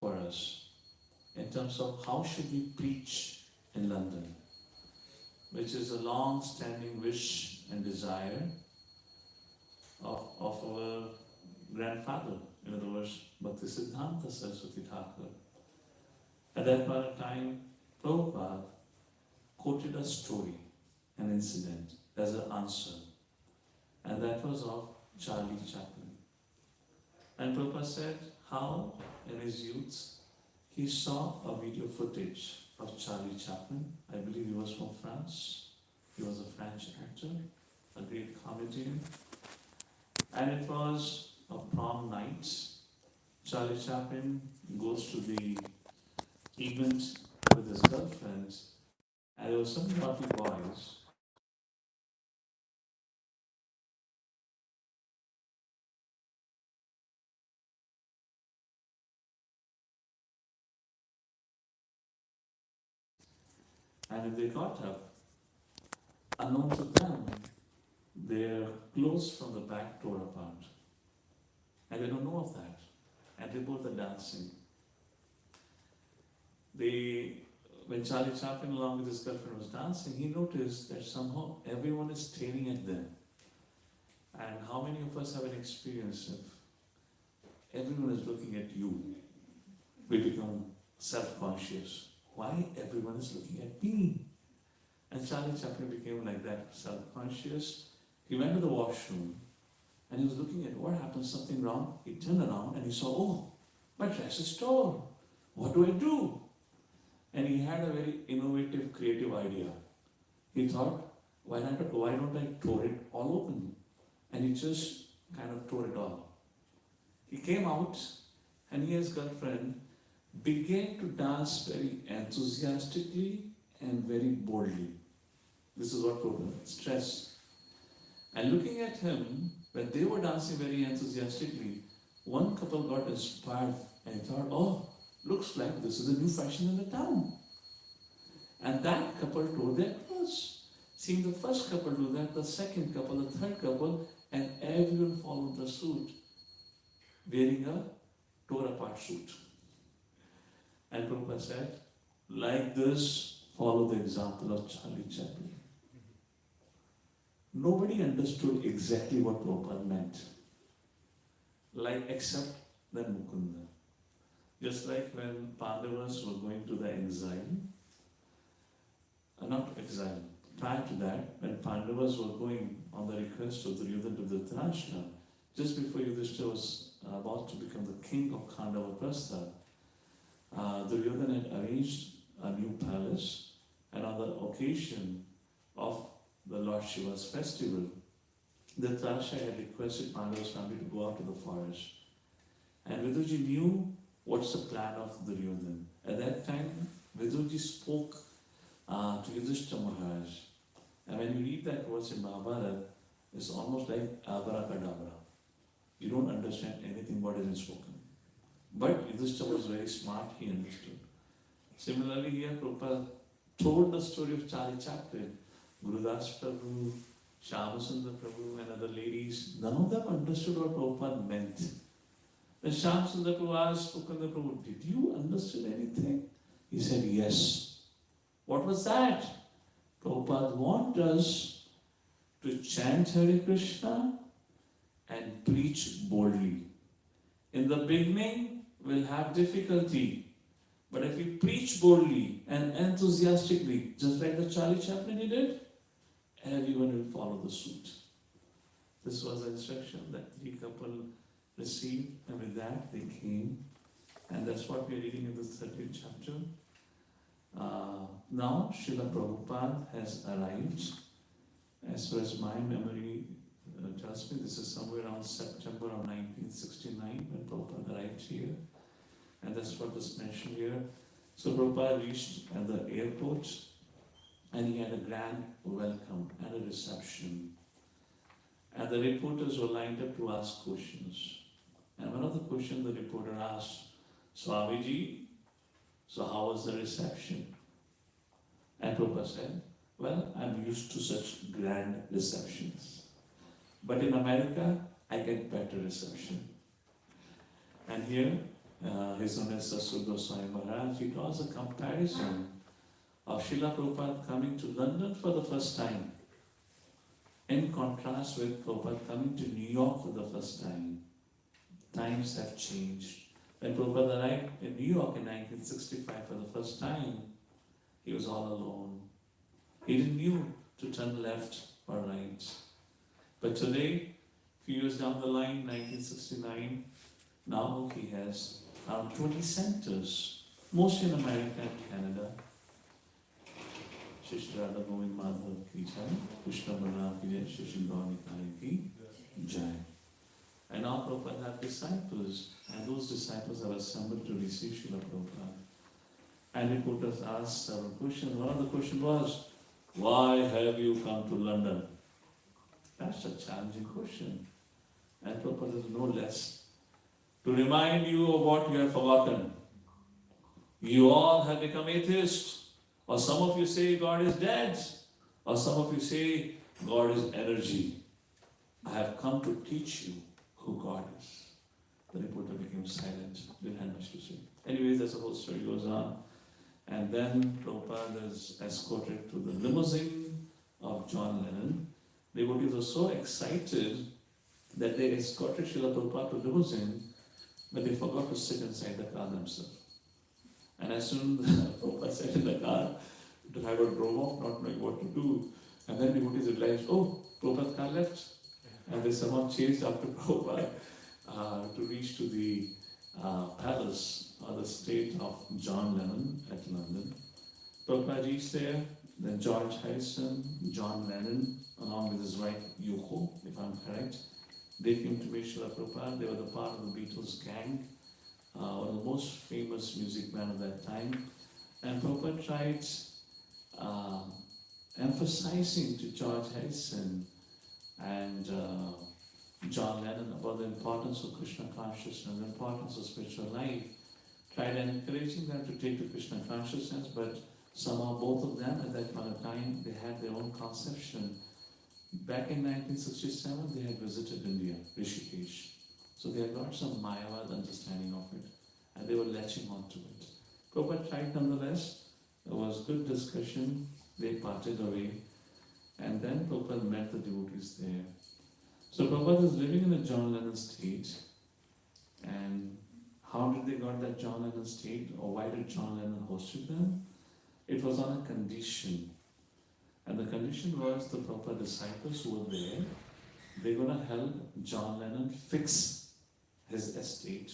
for us in terms of how should we preach in London, which is a long-standing wish and desire of our grandfather, in other words, Bhaktisiddhanta Saraswati Thakur. At that point of time, Prabhupada quoted a story, an incident, as an answer, and that was of Charlie Chaplin. And Prabhupada said how, in his youth, he saw a video footage of Charlie Chaplin. I believe he was from France. He was a French actor, a great comedian. And it was a prom night. Charlie Chaplin goes to the event with his girlfriend, and there were some naughty boys. And if they got up, unknown to them, their clothes from the back tore apart. And they don't know of that. And they both are dancing. When Charlie Chaplin along with his girlfriend was dancing, he noticed that somehow everyone is staring at them. And how many of us have an experience if everyone is looking at you? We become self-conscious. Why everyone is looking at me? And Charlie Chaplin became like that, self-conscious. He went to the washroom and he was looking at what happened, something wrong. He turned around and he saw, oh, my dress is torn. What do I do? And he had a very innovative, creative idea. He thought, why don't I tore it all open? And he just kind of tore it all. He came out and he and his girlfriend began to dance very enthusiastically and very boldly. This is what Prabhupada stressed. And looking at him, when they were dancing very enthusiastically, one couple got inspired and thought, oh, looks like this is a new fashion in the town. And that couple tore their clothes. Seeing the first couple do that, the second couple, the third couple, and everyone followed the suit, wearing a tore apart suit. And Prabhupada said, like this, follow the example of Charlie Chaplin. Nobody understood exactly what Prabhupada meant, except that Mukunda. Just like when Pandavas were going to the exile, not exile, prior to that, when Pandavas were going on the request of Duryodhana to Dhritarashtra, just before Yudhishthira was about to become the king of Khandava-prastha, Duryodhana had arranged a new palace, and on the occasion of the Lord Shiva's festival, Dhritarashtra had requested Pandava's family to go out to the forest. And Vidurji knew what's the plan of Duryodhana. At that time, Vidurji spoke to Yudhishthira Maharaj. And when you read that verse in Mahabharata, it's almost like abracadabra. You don't understand anything what is spoken. But Yudhishthira was very smart, he understood. Similarly, here Prabhupada told the story of Charlie Chaplin, Gurudas Prabhu, Shyam-Sundar Prabhu, and other ladies. None of them understood what Prabhupada meant. When Shyam-Sundar Prabhu asked Mukunda Prabhu, did you understand anything? He said, yes. What was that? Prabhupada wants us to chant Hare Krishna and preach boldly. In the beginning, we'll have difficulty. But if we preach boldly and enthusiastically, just like the Charlie Chaplin he did, everyone will follow the suit. This was the instruction that three couple received, and with that they came. And that's what we are reading in the 13th chapter. Now, Srila Prabhupada has arrived. As far as my memory tells me, this is somewhere around September of 1969 when Prabhupada arrived here. And that's what was mentioned here. So Prabhupada reached at the airport and he had a grand welcome and a reception. And the reporters were lined up to ask questions. And one of the questions the reporter asked, Swamiji, so how was the reception? And Prabhupada said, well, I'm used to such grand receptions. But in America, I get better reception. And here, His name is Sasur Goswami Maharaj. He draws a comparison of Srila Prabhupada coming to London for the first time, in contrast with Prabhupada coming to New York for the first time. Times have changed. When Prabhupada arrived in New York in 1965 for the first time, he was all alone. He didn't know to turn left or right. But today, few years down the line, 1969, now he has around 20 centers, mostly in America and Canada. Shri Radha Govind Madhav ki jai, Krishna Balaram ki jai, Shri Gauri ki jai. And now Prabhupada had disciples, and those disciples have assembled to receive Srila Prabhupada. And reporters asked several questions. One of the question was, why have you come to London? That's a challenging question. And Prabhupada is no less. To remind you of what you have forgotten. You all have become atheists. Or some of you say God is dead. Or some of you say God is energy. I have come to teach you who God is. The reporter became silent, didn't have much to say. Anyways, that's the whole story goes on. And then Prabhupada is escorted to the limousine of John Lennon. Devotees were so excited that they escorted Srila Prabhupada to the limousine, but they forgot to sit inside the car themselves. And as soon as Prabhupada sat in the car, the driver drove off, not knowing what to do. And then devotees realized, oh, Prabhupada's car left. And they somehow chased after Prabhupada to reach to the palace or the state of John Lennon at London. Prabhupada reached there, then George Harrison, John Lennon, along with his wife Yoko, if I'm correct, they came to meet Srila Prabhupada. They were the part of the Beatles gang, one of the most famous music men of that time. And Prabhupada tried emphasizing to George Harrison and John Lennon about the importance of Krishna consciousness, the importance of spiritual life. Tried encouraging them to take to Krishna consciousness, but somehow both of them at that point of time, they had their own conception. Back in 1967, they had visited India, Rishikesh. So they had got some Mayavad understanding of it, and they were latching onto it. Prabhupada tried nonetheless. There was good discussion. They parted away. And then Prabhupada met the devotees there. So Prabhupada is living in a John Lennon state. And how did they got that John Lennon state? Or why did John Lennon hosted them? It was on a condition. And the condition was the Prabhupada disciples who were there, they're going to help John Lennon fix his estate,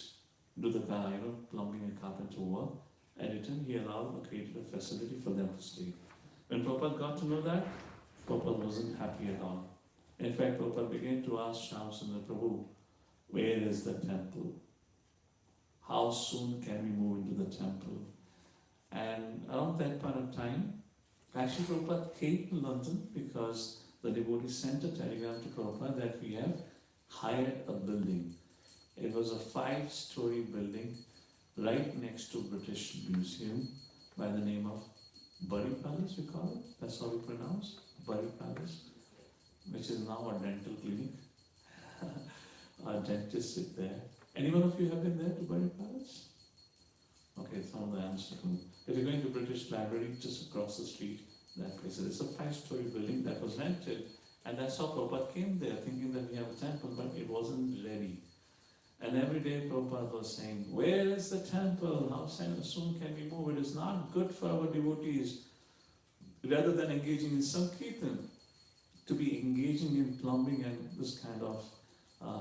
do the plumbing and carpenter work. And in return, he allowed or created a facility for them to stay. When Prabhupada got to know that, Prabhupada wasn't happy at all. In fact, Prabhupada began to ask Sundar, Prabhu, where is the temple? How soon can we move into the temple? And around that point of time, actually Prabhupada came to London because the devotee sent a telegram to Prabhupada that we have hired a building. It was a 5-story building right next to British Museum by the name of Bury Palace, we call it. That's how we pronounce Bury Palace, which is now a dental clinic. Our dentists sit there. Any one of you have been there to Bury Palace? Okay, some of the answers. If you're going to British Library, just across the street, that place. It's a 5-story building that was rented, and that's how Prabhupada came there, thinking that we have a temple, but it wasn't ready. And every day Prabhupada was saying, where is the temple? How soon can we move? It is not good for our devotees, rather than engaging in Sankirtan, to be engaging in plumbing and this kind of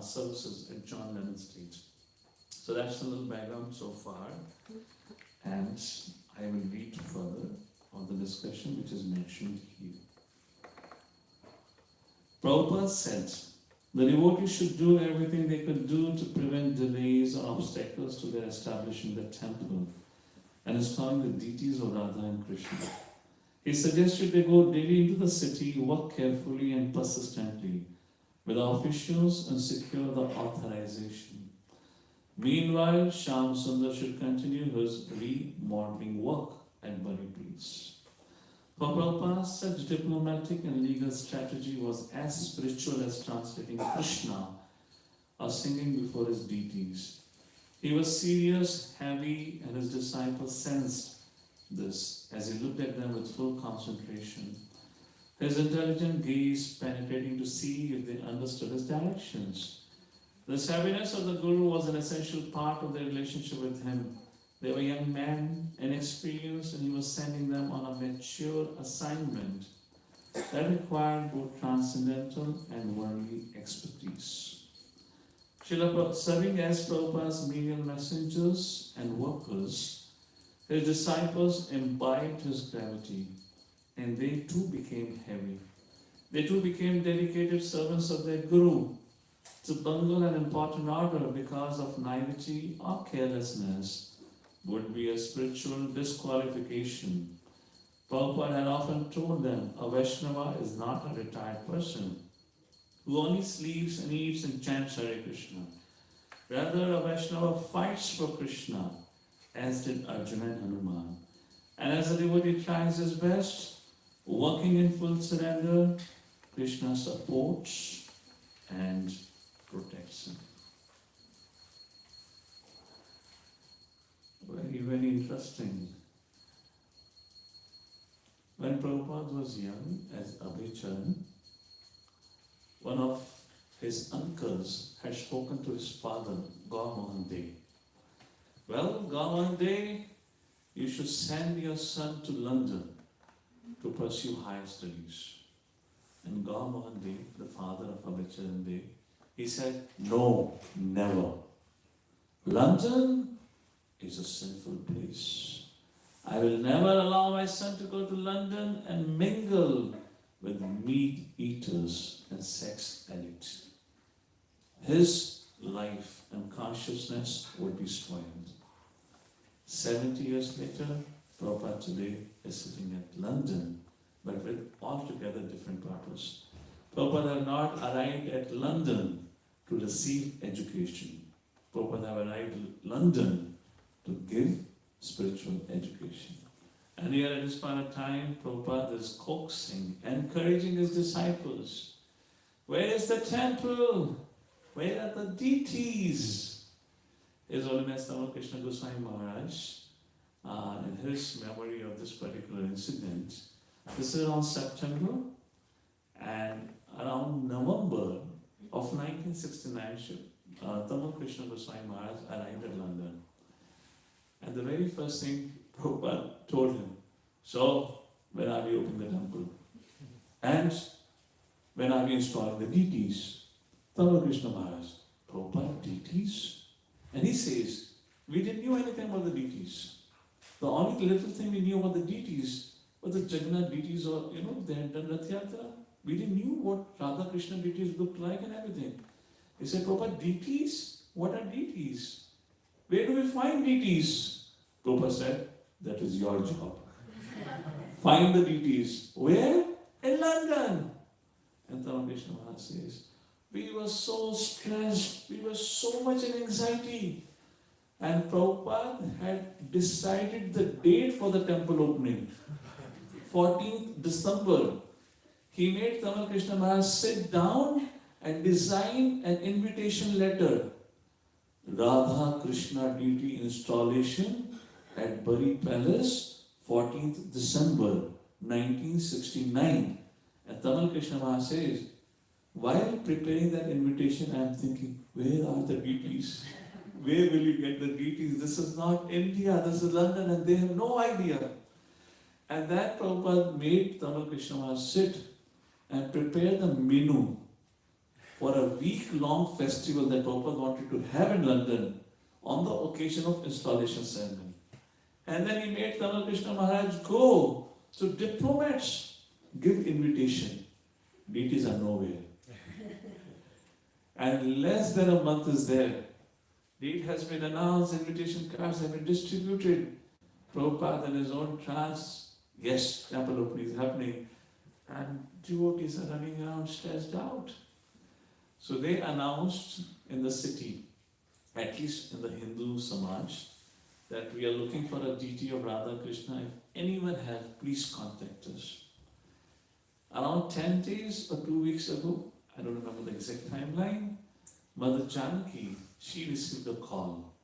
services at John Lennon State. So that's a little background so far. And I will read further on the discussion which is mentioned here. Prabhupada said, the devotees should do everything they could do to prevent delays or obstacles to their establishing the temple and installing the deities of Radha and Krishna. He suggested they go daily into the city, work carefully and persistently with the officials and secure the authorization. Meanwhile, Sundar should continue his remodeling work at Bury Place. For Prabhupada, such diplomatic and legal strategy was as spiritual as translating Krishna or singing before his deities. He was serious, heavy, and his disciples sensed this as he looked at them with full concentration. His intelligent gaze penetrating to see if they understood his directions. The savviness of the Guru was an essential part of their relationship with him. They were young men, inexperienced, and he was sending them on a mature assignment that required both transcendental and worldly expertise. Serving as Prabhupada's menial messengers and workers, his disciples imbibed his gravity, and they too became heavy. They too became dedicated servants of their Guru. To bungle an important order because of naivety or carelessness would be a spiritual disqualification. Prabhupada had often told them a Vaishnava is not a retired person who only sleeps and eats and chants Hare Krishna. Rather, a Vaishnava fights for Krishna, as did Arjuna and Hanuman. And as the devotee tries his best, working in full surrender, Krishna supports and protects him. Very, very interesting. When Prabhupada was young, as Abhicharan, one of his uncles had spoken to his father, Gauramohan De. Well, Gauramohan De, you should send your son to London to pursue higher studies. And Gauramohan De, the father of Abhicharan De, he said, no, never. London is a sinful place. I will never allow my son to go to London and mingle with meat eaters and sex addicts. His life and consciousness would be spoiled. 70 years later, Prabhupada today is sitting at London, but with altogether different purpose. Prabhupada had not arrived at London to receive education. Prabhupada had arrived at London to give spiritual education. And here at this point of time, Prabhupada is coaxing, encouraging his disciples. Where is the temple? Where are the deities? His Holiness Tamal Krishna Goswami Maharaj, in his memory of this particular incident, this is around September, and around November of 1969, Tamal Krishna Goswami Maharaj arrived at London. And the very first thing Prabhupada told him, so when are we opening the temple? And when are we installing the deities? Tamal Krishna Maharaj, Prabhupada, deities? And he says, we didn't know anything about the deities. The only little thing we knew about the deities were the Jagannath deities, or they had done Rath Yatra. We didn't know what Radha Krishna deities looked like and everything. He said, Prabhupada, deities? What are deities? Where do we find deities? Prabhupada said, that is your job. Find the deities. Where? In London. And Tamal Krishna Maharaj says, we were so stressed, we were so much in anxiety. And Prabhupada had decided the date for the temple opening. 14th December. He made Tamal Krishna Maharaj sit down and design an invitation letter. Radha Krishna deity installation at Bury Palace, 14th December 1969. And Tamal Krishna Maharaj says, while preparing that invitation, I am thinking, where are the deities? Where will you get the deities? This is not India, this is London, and they have no idea. And that Prabhupada made Tamal Krishna Maharaj sit and prepare the menu for a week-long festival that Prabhupada wanted to have in London on the occasion of installation ceremony. And then he made Tamal Krishna Maharaj go to diplomats, give invitation. Deities are nowhere. And less than a month is there. Date has been announced, invitation cards have been distributed. Prabhupada in his own trance, yes, temple opening is happening. And devotees are running around stressed out. So they announced in the city, at least in the Hindu Samaj, that we are looking for a deity of Radha Krishna. If anyone has, please contact us. Around 10 days or 2 weeks ago, I don't remember the exact timeline, Mother Janaki, she received a call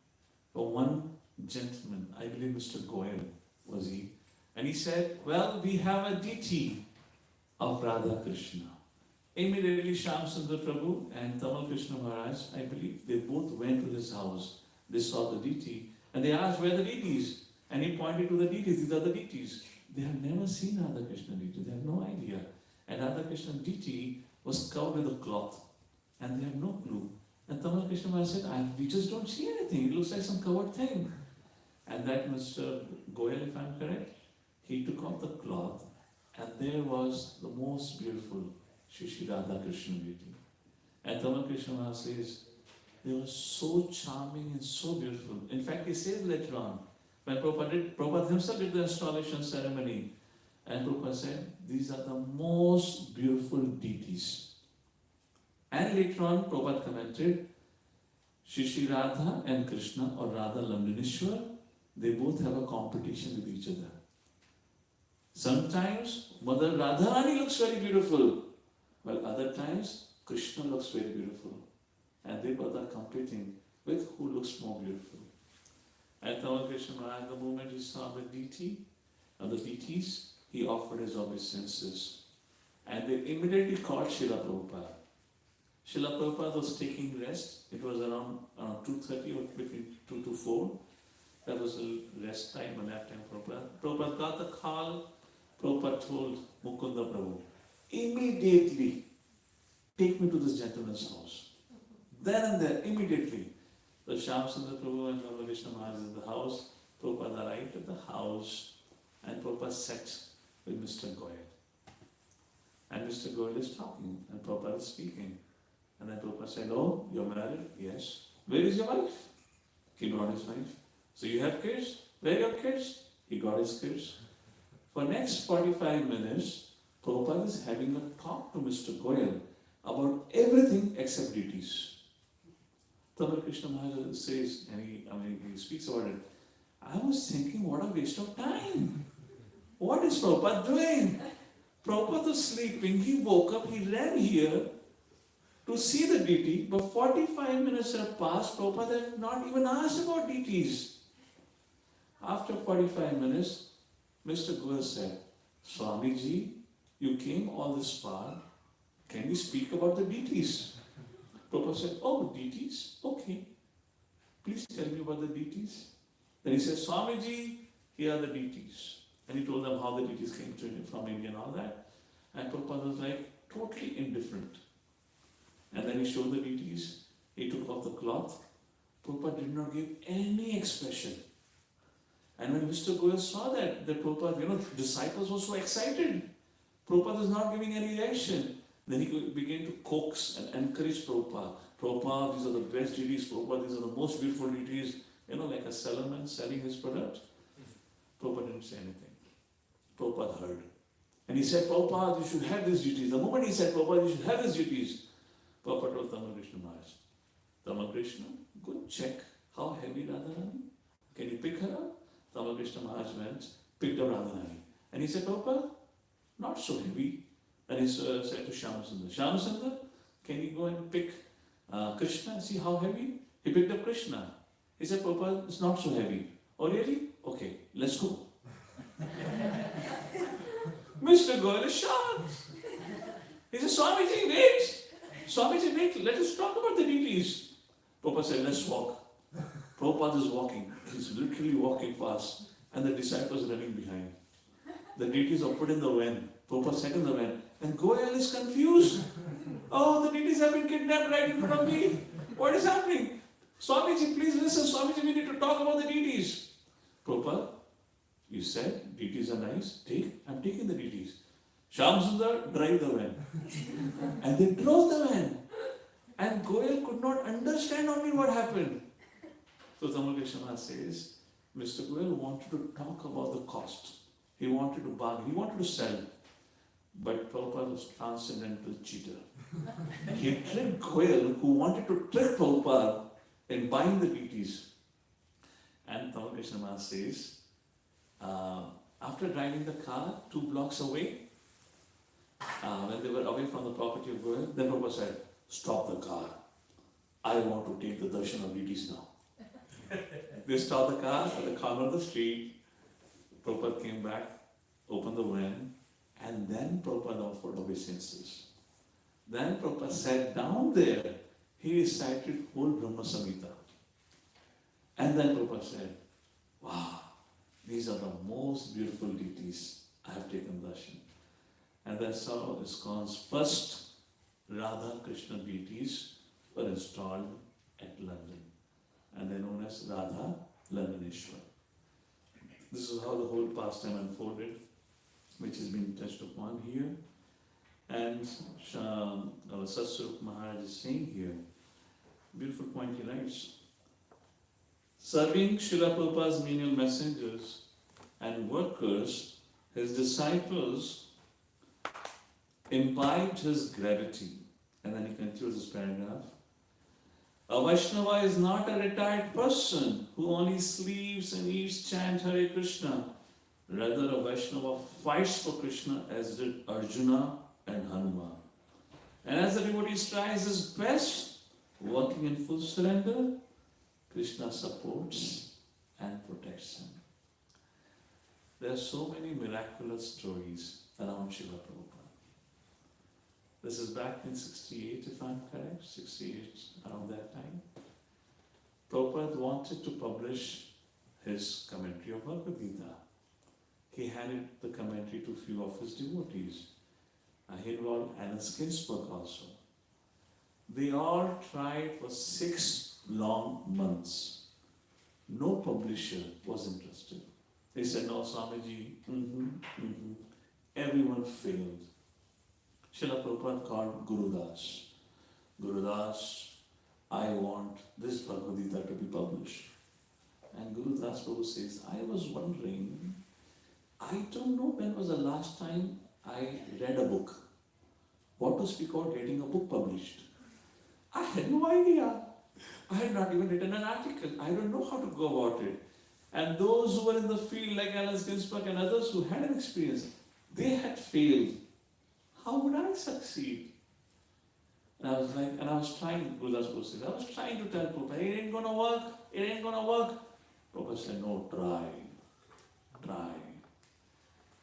But one gentleman, I believe Mr. Goyal was he, and he said, well, we have a deity of Radha Krishna. Immediately Shyam Sundar Prabhu and Tamal Krishna Maharaj, I believe, they both went to his house. They saw the deity and they asked where the deity is. And he pointed to the deities, these are the deities. They have never seen Radha Krishna deity, they have no idea. And Radha Krishna deity was covered with a cloth and they have no clue. And Tamal Krishna Maharaj said, we just don't see anything, it looks like some covered thing. And that Mr. Goyal, if I'm correct, he took off the cloth and there was the most beautiful Shri Radha Krishna deity. And Tamal Krishna Maharaj says, they were so charming and so beautiful. In fact, he says later on, when Prabhupada himself did the installation ceremony, and Prabhupada said, these are the most beautiful deities. And later on, Prabhupada commented, Shri Radha and Krishna, or Radha Lamlinishwar, they both have a competition with each other. Sometimes Mother Radharani looks very beautiful, while other times Krishna looks very beautiful. And they both are competing with who looks more beautiful. And Tamal Krishna Maharaj, the moment he saw the deity, or the deities, he offered his obeisances. And they immediately called Srila Prabhupada. Srila Prabhupada was taking rest. It was around 2:30 or between 2 to 4. That was the rest time and that time Prabhupada. Prabhupada got the call. Prabhupada told Mukunda Prabhu, immediately take me to this gentleman's house. Then and there, immediately. The Shyam Sundar Prabhu and Tamal Krishna Maharaj in the house. Prabhupada arrived at the house and Prabhupada sat with Mr. Goyal. And Mr. Goyal is talking and Prabhupada is speaking. And then Prabhupada said, oh, you're married? Yes. Where is your wife? He brought his wife. So you have kids? Where are your kids? He got his kids. For next 45 minutes, Prabhupada is having a talk to Mr. Goyal about everything except deities. Tamal Krishna Maharaj says, and he speaks about it, I was thinking, what a waste of time. What is Prabhupada doing? Prabhupada was sleeping, he woke up, he ran here to see the deity, but 45 minutes have passed, Prabhupada had not even asked about deities. After 45 minutes, Mr. Goyal said, Swamiji, you came all this far, can you speak about the deities? Prabhupada said, oh, deities? Okay. Please tell me about the deities. Then he said, Swamiji, here are the deities. And he told them how the deities came to him from India and all that. And Prabhupada was like totally indifferent. And then he showed the deities. He took off the cloth. Prabhupada did not give any expression. And when Mr. Goyal saw that Prabhupada, disciples were so excited. Prabhupada was not giving any reaction. Then he began to coax and encourage Prabhupada. Prabhupada, these are the best deities. Prabhupada, these are the most beautiful deities. Like a sellerman selling his product. Prabhupada didn't say anything. Prabhupada heard. And he said, Prabhupada, you should have these deities. The moment he said, Prabhupada, you should have these deities, Prabhupada told Tamal Krishna Maharaj, Tamal Krishna, go check how heavy Radharani. Can you pick her up? Tamal Krishna Maharaj went, picked up Radharani. And he said, Prabhupada, not so heavy. And he said to Shyam Sundar, Shyam Sundar, can you go and pick Krishna and see how heavy? He picked up Krishna. He said, Prabhupada, it's not so heavy. Oh really? Okay, let's go. Mr. Goyal is shocked. He said, Swamiji, wait. Swamiji, wait, let us talk about the deities. Prabhupada said, let's walk. Prabhupada is walking. He's literally walking fast. And the disciples running behind. The deities are put in the van. Prabhupada sat in the van. And Goyal is confused. Oh, the deities have been kidnapped right in front of me. What is happening? Swamiji, please listen. Swamiji, we need to talk about the deities. Prabhupada, you said deities are nice. I'm taking the deities. Shyam Sundar, drive the van. And they drove the van. And Goyal could not understand only what happened. So Tamal Krishna Maharaj says, Mr. Goyal wanted to talk about the cost. He wanted to bargain. He wanted to sell. But Prabhupada was transcendental cheater. He tricked Goyal, who wanted to trick Prabhupada in buying the deities. And Tamal Krishna Maharaj says, after driving the car 2 blocks away, when they were away from the property of Goyal, then Prabhupada said, stop the car. I want to take the darshan of deities now. They stopped the car at the corner of the street. Prabhupada came back, opened the van, and then Prabhupada offered obeisances. Then Prabhupada sat down there. He recited whole Brahma Samhita. And then Prabhupada said, wow, these are the most beautiful deities I have taken darshan. And that's how ISKCON's first Radha Krishna deities were installed at London. And they're known as Radha Londoneshwar. This is how the whole pastime unfolded, which has been touched upon here. And our Satsvarup Maharaj is saying here, beautiful point he writes, serving Srila Prabhupada's menial messengers and workers, his disciples imbibed his gravity. And then he concludes this paragraph. A Vaishnava is not a retired person who only sleeps and eats chant Hare Krishna. Rather, a Vaishnava fights for Krishna as did Arjuna and Hanuman. And as the devotee tries his best, working in full surrender, Krishna supports and protects him. There are so many miraculous stories around Srila Prabhupada. This is back in 68, if I'm correct, 68, around that time. Prabhupada wanted to publish his commentary of Bhagavad Gita. He handed the commentary to a few of his devotees. He involved Anna's Ginsburg also. They all tried for 6 long months. No publisher was interested. They said, no, Swamiji, Everyone failed. Srila Prabhupada called Guru Das. Guru Das, I want this Bhagavad Gita to be published. And Guru Das Prabhu says, I was wondering, I don't know when was the last time I read a book. What to speak about getting a book published? I had no idea. I had not even written an article. I don't know how to go about it. And those who were in the field, like Alice Ginsburg and others who had an experience, they had failed. How would I succeed? And I was trying, Guru Das Prabhu said, I was trying to tell Prabhupada, it ain't gonna work, it ain't gonna work. Prabhupada said, no, try.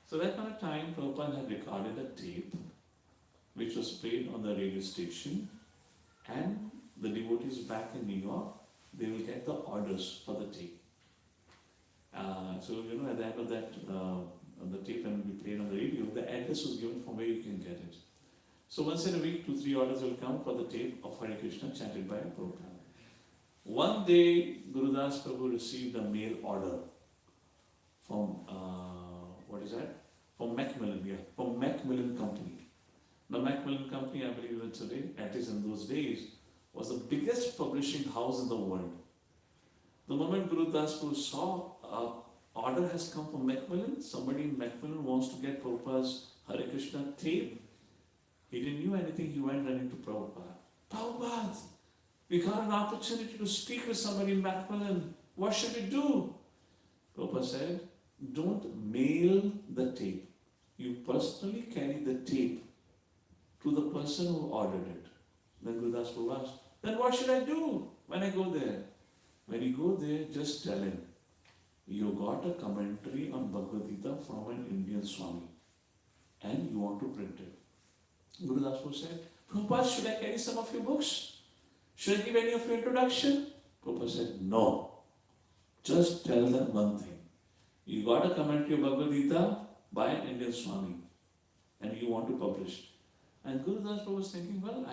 So that kind of time, Prabhupada had recorded a tape which was played on the radio station, and the devotees back in New York, they will get the orders for the tape. So, at the end of that, the tape and be played on the radio, the address was given from where you can get it. So once in a week, 2-3 orders will come for the tape of Hare Krishna chanted by Prabhupada. One day, Guru Das Prabhu received a mail order from, From Macmillan Company. The Macmillan Company, I believe even today, at least in those days, was the biggest publishing house in the world. The moment Guru Das Prabhu saw an order has come from Macmillan, somebody in Macmillan wants to get Prabhupada's Hare Krishna tape, he didn't know anything, he went running to Prabhupada. Prabhupada, we got an opportunity to speak with somebody in Macmillan. What should we do? Prabhupada said, don't mail the tape. You personally carry the tape to the person who ordered it. Then Guru Das Prabhu asked, then what should I do when I go there? When you go there, just tell him, you got a commentary on Bhagavad Gita from an Indian Swami and you want to print it. Guru Das Prabhu said, Prabhupada, should I carry some of your books? Should I give any of your introduction? Prabhupada said, no. Just tell them one thing. You got a commentary of Bhagavad Gita by an Indian Swami and you want to publish. And Guru Das Prabhu was thinking, well,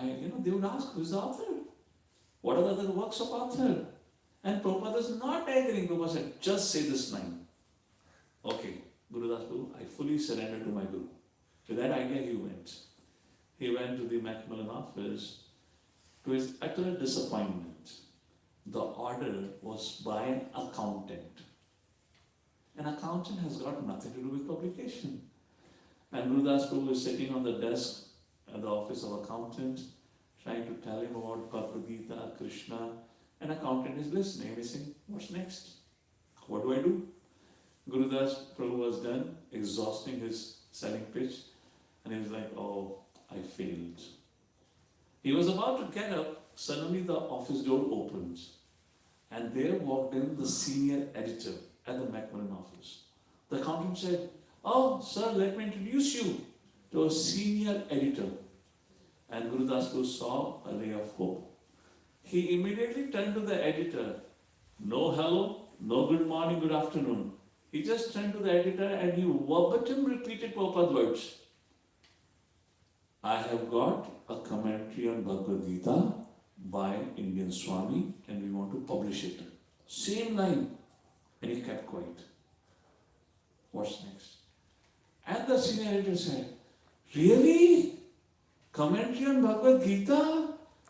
they would ask, who is the author? What are the other works of author? And Prabhupada is not agreeing. Prabhupada said, just say this line. Okay, Guru Das Prabhu, I fully surrender to my Guru. With that idea, he went. He went to the Macmillan office. To his utter disappointment, the order was by an accountant. An accountant has got nothing to do with publication. And Guru Das Prabhu is sitting on the desk at the office of accountant, trying to tell him about Bhagavad Gita, Krishna. An accountant is listening and he's saying, what's next? What do I do? Guru Das Prabhu was done exhausting his selling pitch and he was like, oh, I failed. He was about to get up, suddenly the office door opens And there walked in the senior editor at the Macmillan office. The accountant said, "Oh, sir, let me introduce you to a senior editor." And Guru Das Guru saw a ray of hope. He immediately turned to the editor. No hello, no good morning, good afternoon. He just turned to the editor and he verbatim repeated Prabhupada's words. "I have got a commentary on Bhagavad Gita by Indian Swami and we want to publish it." Same line. And he kept quiet. What's next? And the senior editor said, "Really? Commentary on Bhagavad Gita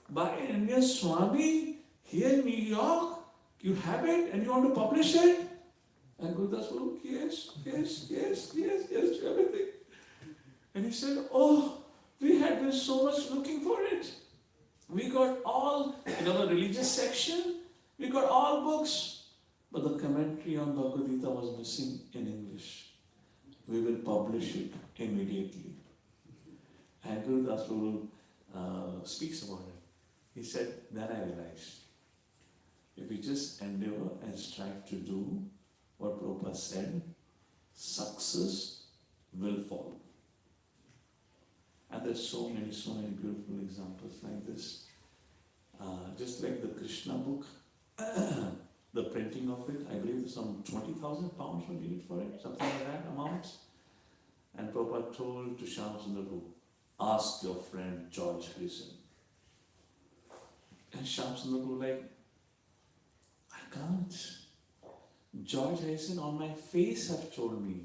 by an Indian Swami here in New York? You have it and you want to publish it?" And Gurudas Guru, yes, everything. And he said, "Oh, we had been so much looking for it. We got all, in our religious section, we got all books. But the commentary on Bhagavad Gita was missing in English. We will publish it immediately." And Guru Das Guru speaks about it. He said, "Then I realized, if we just endeavor and strive to do what Prabhupada said, success will follow." And there's so many beautiful examples like this. Just like the Krishna book, the printing of it, I believe some 20,000 pounds were needed for it, something like that amount. And Prabhupada told to Shyam Sundar, "Ask your friend George Harrison." And Shyam Sundar was like, "I can't. George Harrison on my face have told me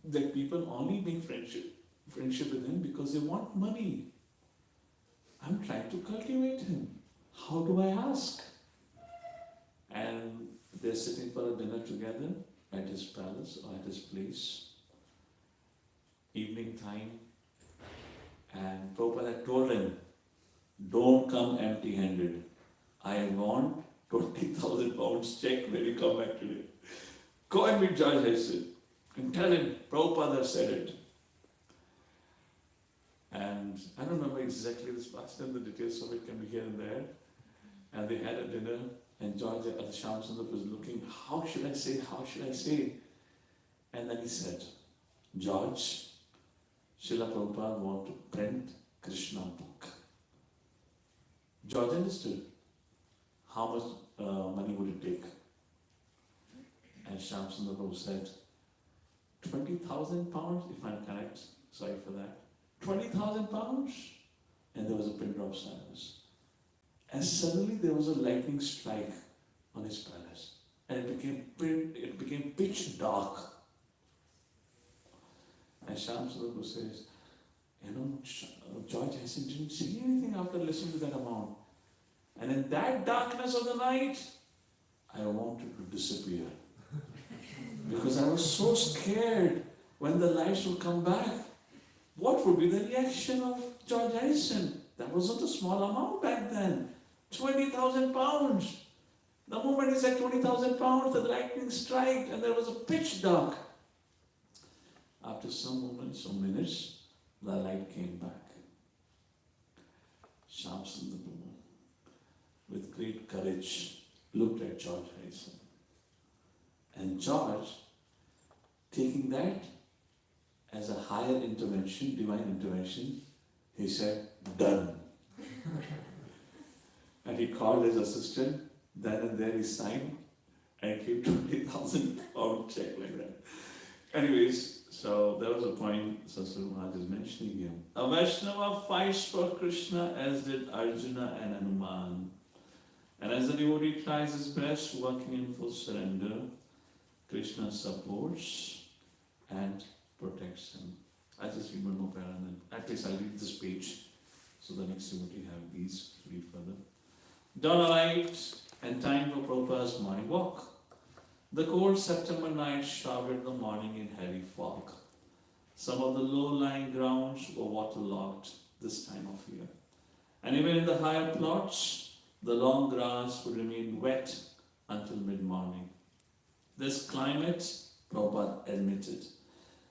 that people only make friendship with him because they want money. I'm trying to cultivate him. How do I ask?" And they're sitting for a dinner together at his palace or at his place, evening time, and Prabhupada had told him, "Don't come empty-handed. I want 20,000 pounds check when you come back today. Go and meet George Harrison and tell him Prabhupada said it." And I don't remember exactly this past time, the details of it can be here and there. And they had a dinner, and George Shyam Sundar was looking, how should I say? And then he said, "George, Srila Prabhupada want to print Krishna book." George understood. How much money would it take? And Shyam Sundar Prabhu said, 20,000 pounds, if I'm correct. Sorry for that. 20,000 pounds? And there was a pin drop silence. And suddenly there was a lightning strike on his palace. And it became pitch dark. And Shyam Sundar Prabhu says, George Harrison didn't say anything after listening to that amount. And in that darkness of the night, I wanted to disappear. Because I was so scared when the lights would come back. What would be the reaction of George Harrison? That wasn't a small amount back then. 20,000 pounds. The moment he said 20,000 pounds, the lightning struck and there was a pitch dark. After some moments or minutes, the light came back. Shyam Sundar Prabhu, with great courage, looked at George Harrison. And George, taking that as a higher intervention, divine intervention, he said, "Done." And he called his assistant, then and there he signed, and gave 20,000 pound check like that. Anyways, so there was a point Sasur Maharaj is mentioning here. A Vaishnava fights for Krishna as did Arjuna and Hanuman. And as the devotee tries his best, working in full surrender, Krishna supports and protects him. I just read one more paragraph and then at least I'll read this page so the next devotee have these to read further. Dawn arrived and time for Prabhupada's morning walk. The cold September night showered the morning in heavy fog. Some of the low-lying grounds were waterlogged this time of year. And even in the higher plots, the long grass would remain wet until mid-morning. This climate, Prabhupada admitted,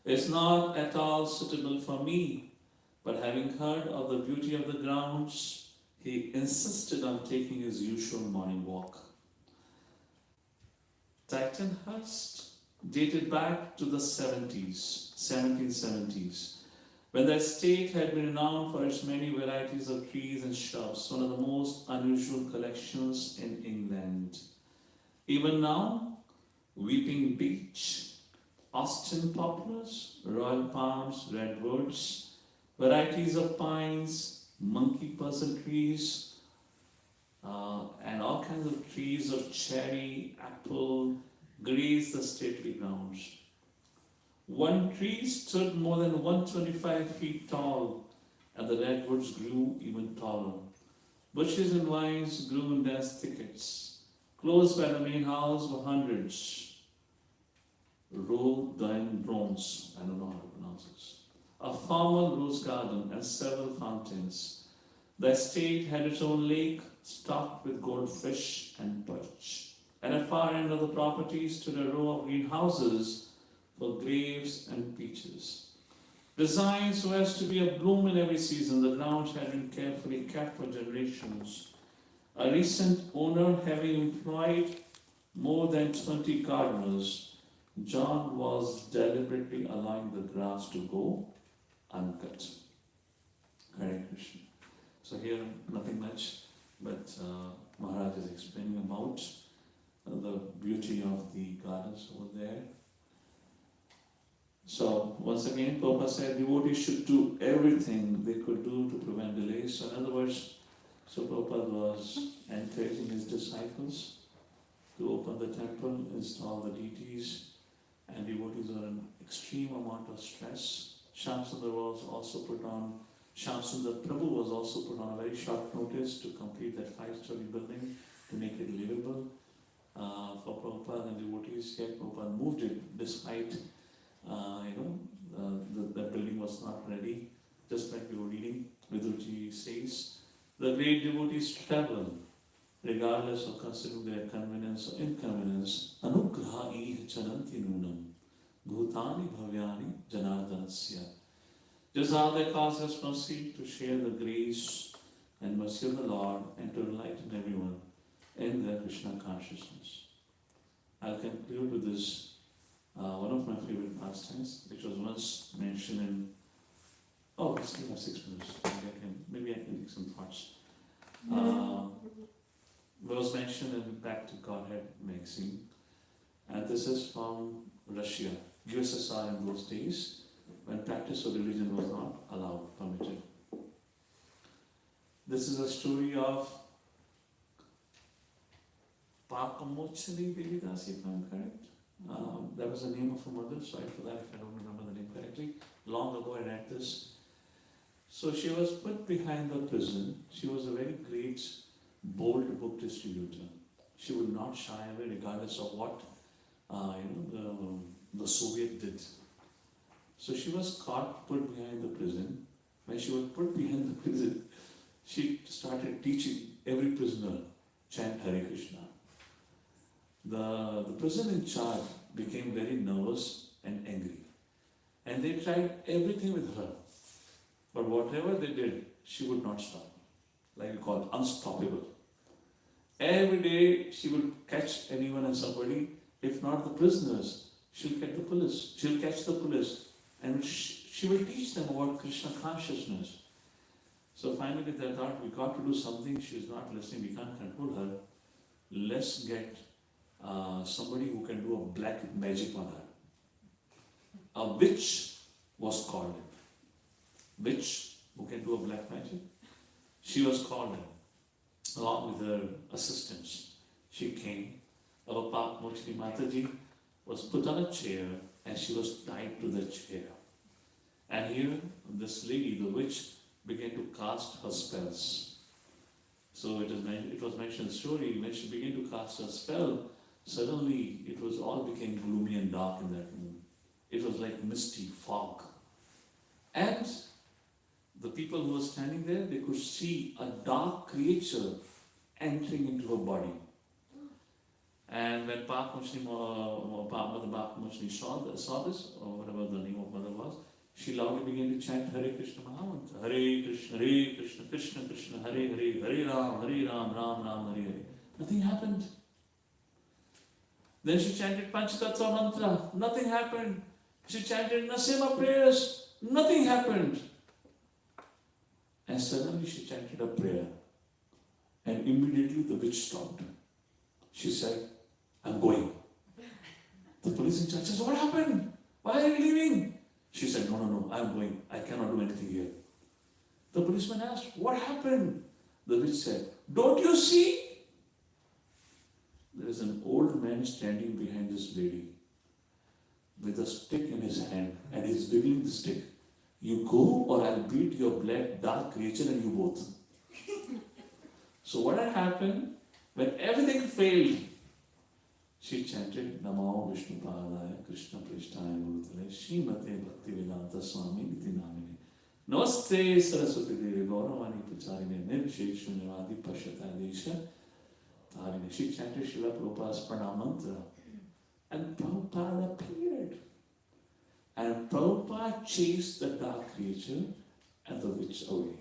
is not at all suitable for me, but having heard of the beauty of the grounds, he insisted on taking his usual morning walk. Bractonhurst dated back to the 1770s, when the estate had been renowned for its many varieties of trees and shrubs, one of the most unusual collections in England. Even now, weeping beech, Austin poplars, royal palms, redwoods, varieties of pines, monkey puzzle trees, and all kinds of trees of cherry, apple, grace the stately grounds. One tree stood more than 125 feet tall, and the redwoods grew even taller. Bushes and vines grew in dense thickets. Close by the main house were hundreds. Rhododendrons, I don't know how to pronounce this. A formal rose garden and several fountains. The estate had its own lake stocked with goldfish and perch. At the far end of the property stood a row of greenhouses for grapes and peaches. Designed so as to be a bloom in every season, the grounds had been carefully kept for generations. A recent owner, having employed more than 20 gardeners, John was deliberately allowing the grass to go uncut. Hare Krishna. So here, nothing much, but Maharaj is explaining about the beauty of the gardens over there. So, once again, Prabhupada said devotees should do everything they could do to prevent delays. So, in other words, so Prabhupada was encouraging his disciples to open the temple, install the deities, and devotees are in extreme amount of stress. Shamsundar was also put on, Shamsundar Prabhu was also put on a very short notice to complete that 5-story building to make it livable for Prabhupada and devotees. Yet Prabhupada moved it despite, the building was not ready. Just like we were reading, Vidurji says, the great devotees travel regardless of considering their convenience or inconvenience. Anugraha ih chananti nunam bhutani bhavyani janardanasya. Just how they cause us mercy to share the grace and mercy of the Lord and to enlighten everyone in their Krishna consciousness. I'll conclude with this, one of my favorite pastimes, which was once mentioned in, we still have 6 minutes, maybe I can make some thoughts. Was mentioned in Back to Godhead magazine, and this is from Russia, USSR in those days, when practice of religion was not allowed, permitted. This is a story of Pakamochali Devidasi, if I'm correct. That was the name of her mother, sorry for that if I don't remember the name correctly. Long ago I read this. So she was put behind the prison. She was a very great, bold book distributor. She would not shy away regardless of what the Soviet did. So she was caught, put behind the prison. When she was put behind the prison, she started teaching every prisoner chant Hare Krishna. The prison in charge became very nervous and angry. And they tried everything with her. But whatever they did, she would not stop. Like we call it, unstoppable. Every day she would catch anyone and somebody, if not the prisoners, she'll catch the police. She'll catch the police. And she will teach them about Krishna consciousness. So finally they thought, we got to do something. She's not listening. We can't control her. Let's get somebody who can do a black magic on her. A witch was called in. Witch who can do a black magic. She was called in, along with her assistants. She came. Our Pak Mochni Mataji was put on a chair and she was tied to the chair. And here, this lady, the witch, began to cast her spells. So it was mentioned in the story, when she began to cast her spell, suddenly it was all became gloomy and dark in that room. It was like misty fog. And the people who were standing there, they could see a dark creature entering into her body. And when Pak Mochni saw this, or whatever the name of mother was, she loudly began to chant Hare Krishna Mahamantra. Hare Krishna, Krishna Krishna, Hare Hare, Hare Ram, Ram Ram, Hare Hare. Nothing happened. Then she chanted Panchatattva mantra, nothing happened. She chanted Nasima prayers, nothing happened. And suddenly she chanted a prayer, and immediately the witch stopped. She said, I'm going. The police in charge says, what happened? Why are you leaving? She said, no, I'm going. I cannot do anything here. The policeman asked, what happened? The witch said, don't you see? There is an old man standing behind this lady with a stick in his hand, and he's wiggling the stick. You go or I'll beat your black dark creature and you both. So what had happened, when everything failed, she chanted Namo Vishnu Padaya Krishna Prishtaya Bhutale Srimate Bhaktivedanta Swami Niti Namine Namaste Saraswati Devi Gauravani Pacharine Nirvishesh Shunyavadi Pashyata Desha Tarine. She chanted Srila Prabhupada's Pranam Mantra, and Prabhupada appeared. And Prabhupada chased the dark creature and the witch away.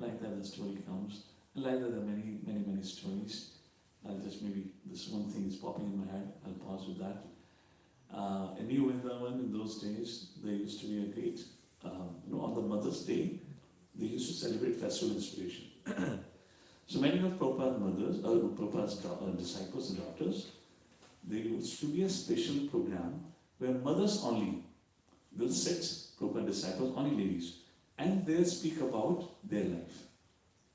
Like that the story comes. And like that there are many stories. I'll just maybe, this one thing is popping in my head, I'll pause with that. In New Vrindavan in those days, there used to be a great, on the Mother's Day, they used to celebrate festival inspiration. So many of Prabhupada's mothers, Prabhupada's disciples and daughters, there used to be a special program where mothers only will sit, Prabhupada disciples, only ladies, and they'll speak about their life.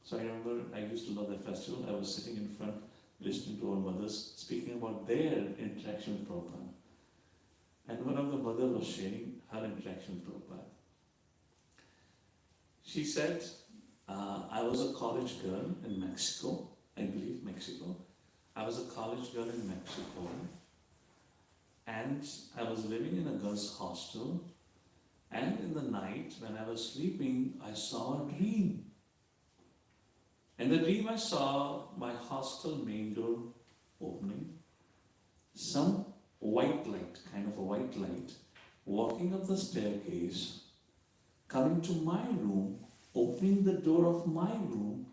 So I remember I used to love that festival. I was sitting in front listening to our mothers speaking about their interaction with Prabhupada. And one of the mothers was sharing her interaction with Prabhupada. She said, I was a college girl in Mexico, I believe Mexico. I was a college girl in Mexico, and I was living in a girls' hostel, and in the night when I was sleeping, I saw a dream. In the dream I saw my hostel main door opening, some white light, kind of a white light, walking up the staircase, coming to my room, opening the door of my room,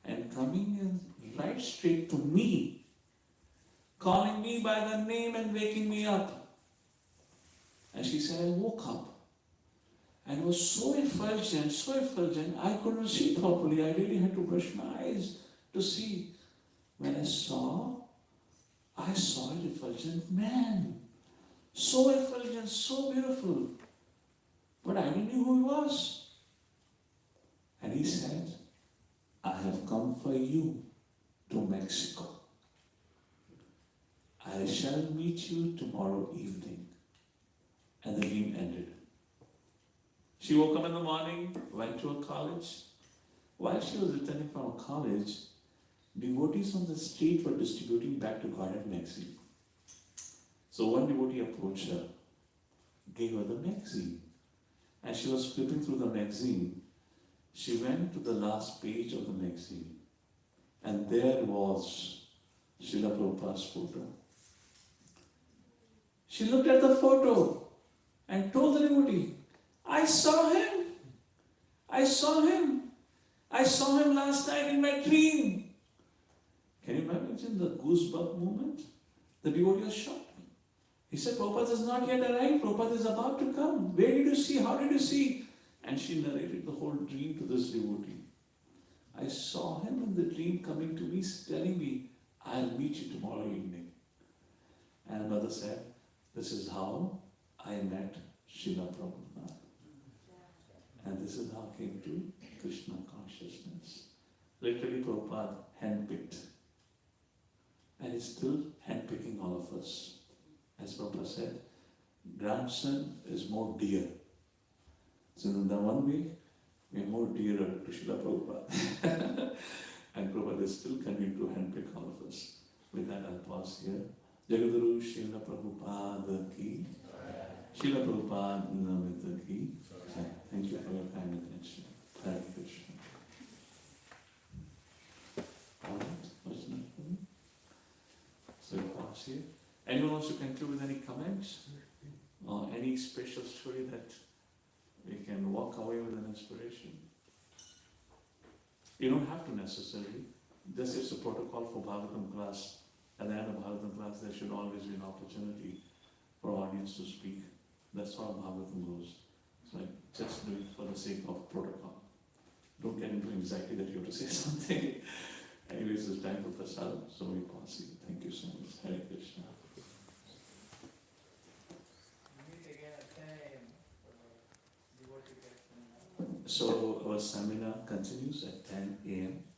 and coming in right straight to me, calling me by the name and waking me up. And she said, I woke up. And it was so effulgent, I couldn't see properly. I really had to brush my eyes to see. When I saw an effulgent man. So effulgent, so beautiful. But I didn't know who he was. And he said, I have come for you to Mexico. I shall meet you tomorrow evening. And the dream ended. She woke up in the morning, went to a college. While she was returning from a college, devotees on the street were distributing back to God magazine. So one devotee approached her, gave her the magazine. As she was flipping through the magazine, she went to the last page of the magazine, and there was Srila Prabhupada's photo. She looked at the photo and told the devotee, I saw him. I saw him last night in my dream. Can you imagine the goosebump moment? The devotee was shocked. He said, Prabhupada is not yet arrived. Prabhupada is about to come. Where did you see? How did you see? And she narrated the whole dream to this devotee. I saw him in the dream coming to me, telling me, I'll meet you tomorrow evening. And mother said, this is how I met Srila Prabhupada. And this is how I came to Krishna consciousness. Literally, Prabhupada handpicked. And he's still handpicking all of us. As Prabhupada said, grandson is more dear. So in that one way, we are more dearer to Srila Prabhupada. And Prabhupada is still continuing to handpick all of us. With that, I'll pause here. Jagadguru Srila Prabhupada ki. Srila Prabhupada Namita ki. Thank you for your kind attention. Hare Krishna. All right, what's next? So we pause here. Anyone wants to conclude with any comments? Or any special story that we can walk away with an inspiration? You don't have to necessarily. This is a protocol for Bhagavatam class. At the end of Bhagavatam class, there should always be an opportunity for audience to speak. That's how Bhagavatam goes. It's like, just do it for the sake of protocol. Don't get into anxiety that you have to say something. Anyways, it's time for prasad, so we pause here. Thank you so much. Hare Krishna. Meet again at 10 a.m. for devotee gathering. So our seminar continues at 10 a.m.